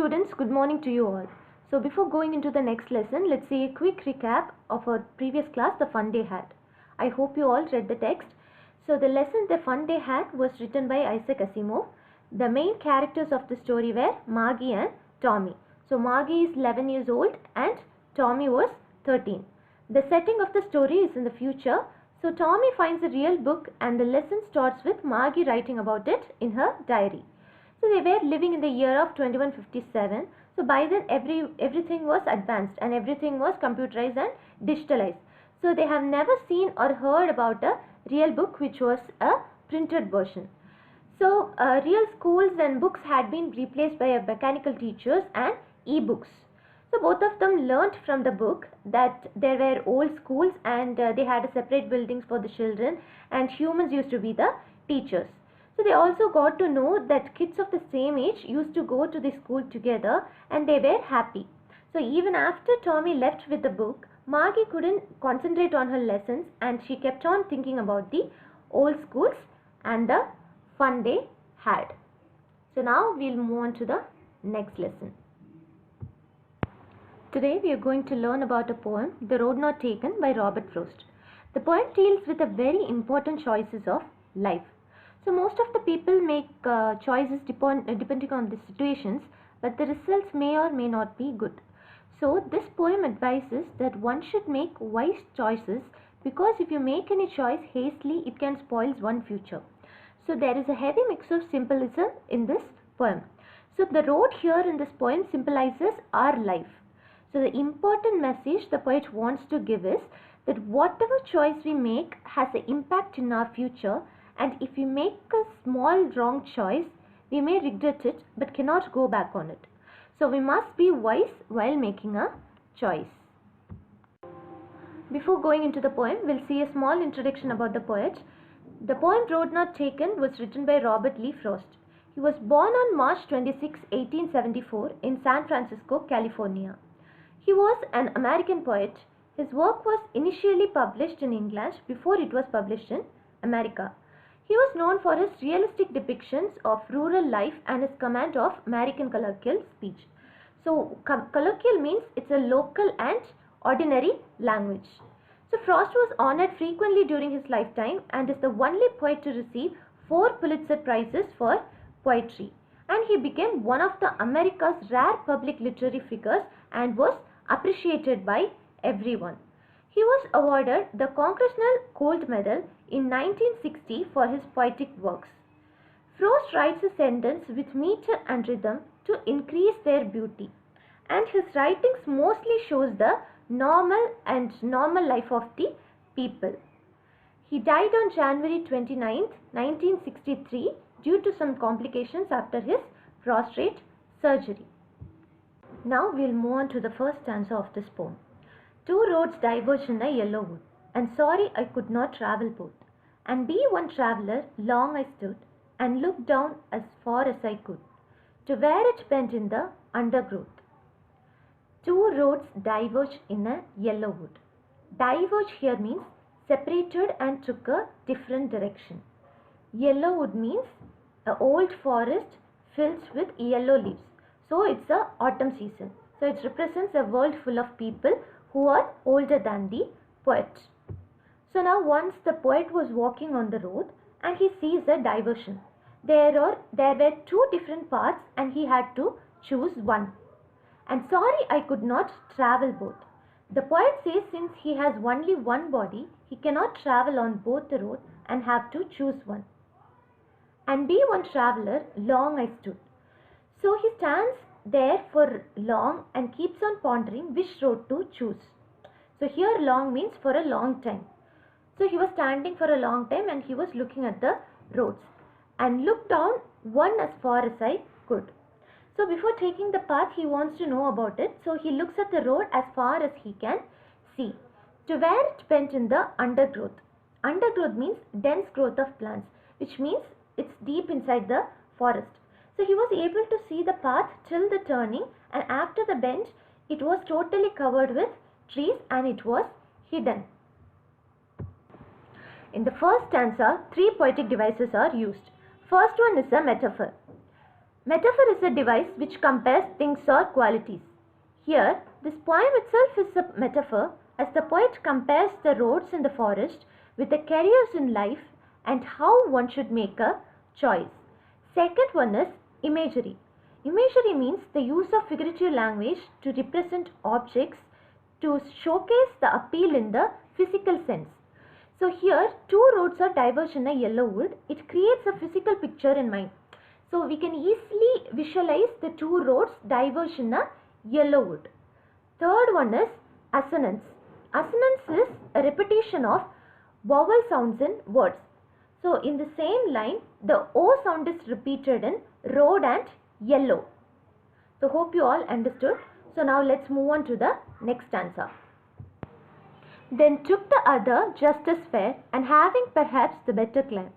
students, good morning to you all. So before going into the next lesson, let's see a quick recap of our previous class, The Fun They Had. I hope you all read the text. So the lesson The Fun They Had was written by Isaac Asimov. The main characters of the story were Margie and Tommy. So Margie is 11 years old and Tommy was 13. The setting of the story is in the future. So Tommy finds a real book and the lesson starts with Margie writing about it in her diary. So they were living in the year of 2157. So by then everything was advanced and everything was computerized and digitalized. So they have never seen or heard about a real book, which was a printed version. So real schools and books had been replaced by mechanical teachers and e-books. So both of them learnt from the book that there were old schools and they had separate buildings for the children and humans used to be the teachers. So they also got to know that kids of the same age used to go to the school together and they were happy. So even after Tommy left with the book, Margie couldn't concentrate on her lessons and she kept on thinking about the old schools and the fun they had. So now we'll move on to the next lesson. Today we are going to learn about a poem, The Road Not Taken by Robert Frost. The poem deals with the very important choices of life. So most of the people make choices depending on the situations, but the results may or may not be good. So this poem advises that one should make wise choices, because if you make any choice hastily, it can spoil one's future. So there is a heavy mix of symbolism in this poem. So the road here in this poem symbolizes our life. So the important message the poet wants to give is that whatever choice we make has an impact in our future, and if we make a small wrong choice, we may regret it but cannot go back on it. So we must be wise while making a choice. Before going into the poem, we'll see a small introduction about the poet. The poem Road Not Taken was written by Robert Lee Frost. He was born on March 26, 1874 in San Francisco, California. He was an American poet. His work was initially published in England before it was published in America. He was known for his realistic depictions of rural life and his command of American colloquial speech. So colloquial means it's a local and ordinary language. So Frost was honored frequently during his lifetime and is the only poet to receive 4 Pulitzer Prizes for poetry. And he became one of the America's rare public literary figures and was appreciated by everyone. He was awarded the Congressional Gold Medal in 1960 for his poetic works. Frost writes a sentence with meter and rhythm to increase their beauty, and his writings mostly shows the normal life of the people. He died on January 29, 1963 due to some complications after his prostate surgery. Now we'll move on to the first stanza of this poem. 2 roads diverged in a yellow wood, and sorry I could not travel both. And be one traveller, long I stood, and looked down as far as I could, to where it bent in the undergrowth. 2 roads diverged in a yellow wood. Diverge here means separated and took a different direction. Yellow wood means an old forest filled with yellow leaves. So it's the autumn season. So it represents a world full of people who are older than the poet. So now once the poet was walking on the road and he sees a diversion. There were 2 different paths and he had to choose one. And sorry I could not travel both. The poet says since he has only one body, he cannot travel on both the road and have to choose one. And be one traveller, long I stood. So he stands there for long and keeps on pondering which road to choose. So here long means for a long time. So he was standing for a long time and he was looking at the roads and looked down one as far as I could. So before taking the path, he wants to know about it. So he looks at the road as far as he can see, to where it bent in the undergrowth. Undergrowth means dense growth of plants, which means it's deep inside the forest. So he was able to see the path till the turning, and after the bend, it was totally covered with trees and it was hidden. In the first stanza, 3 poetic devices are used. First one is a metaphor. Metaphor is a device which compares things or qualities. Here, this poem itself is a metaphor as the poet compares the roads in the forest with the careers in life and how one should make a choice. Second one is imagery. Imagery means the use of figurative language to represent objects to showcase the appeal in the physical sense. So here, two roads are diverged in a yellow wood. It creates a physical picture in mind. So we can easily visualize the two roads diverge in a yellow wood. Third one is assonance. Assonance is a repetition of vowel sounds in words. So in the same line, the O sound is repeated in road and yellow. So hope you all understood. So now let's move on to the next stanza. Then took the other just as fair, and having perhaps the better climb,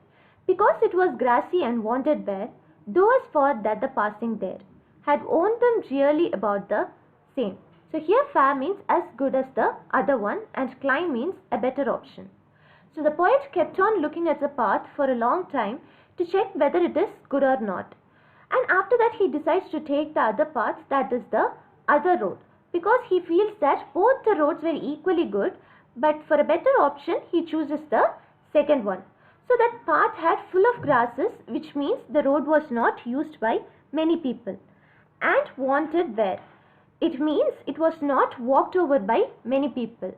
because it was grassy and wandered bare, those for that the passing there had owned them really about the same. So here fair means as good as the other one, and climb means a better option. So the poet kept on looking at the path for a long time to check whether it is good or not. And after that he decides to take the other path, that is the other road, because he feels that both the roads were equally good, but for a better option he chooses the second one. So that path had full of grasses, which means the road was not used by many people, and wanted where. It means it was not walked over by many people.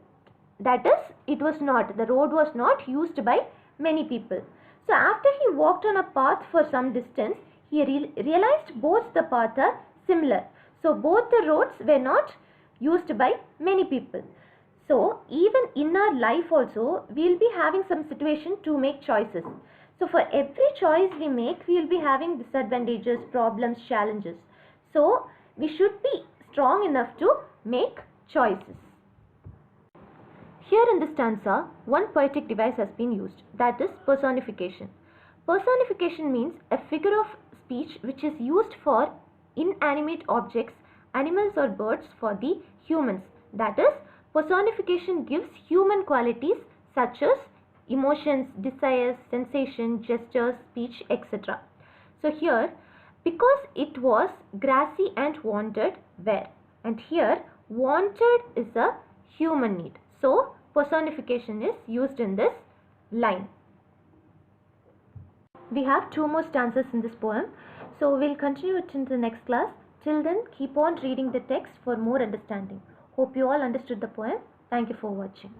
That is, the road was not used by many people. So after he walked on a path for some distance, he realized both the paths are similar. So both the roads were not used by many people. So even in our life also, we will be having some situation to make choices. So for every choice we make, we will be having disadvantages, problems, challenges. So we should be strong enough to make choices. Here in this stanza, one poetic device has been used, that is personification. Personification means a figure of speech which is used for inanimate objects, animals or birds for the humans. That is, personification gives human qualities such as emotions, desires, sensation, gestures, speech, etc. So here, because it was grassy and wandered where, and here wanted is a human need. So personification is used in this line. We have two more stanzas in this poem, so we'll continue it in the next class. Till then, keep on reading the text for more understanding. Hope you all understood the poem. Thank you for watching.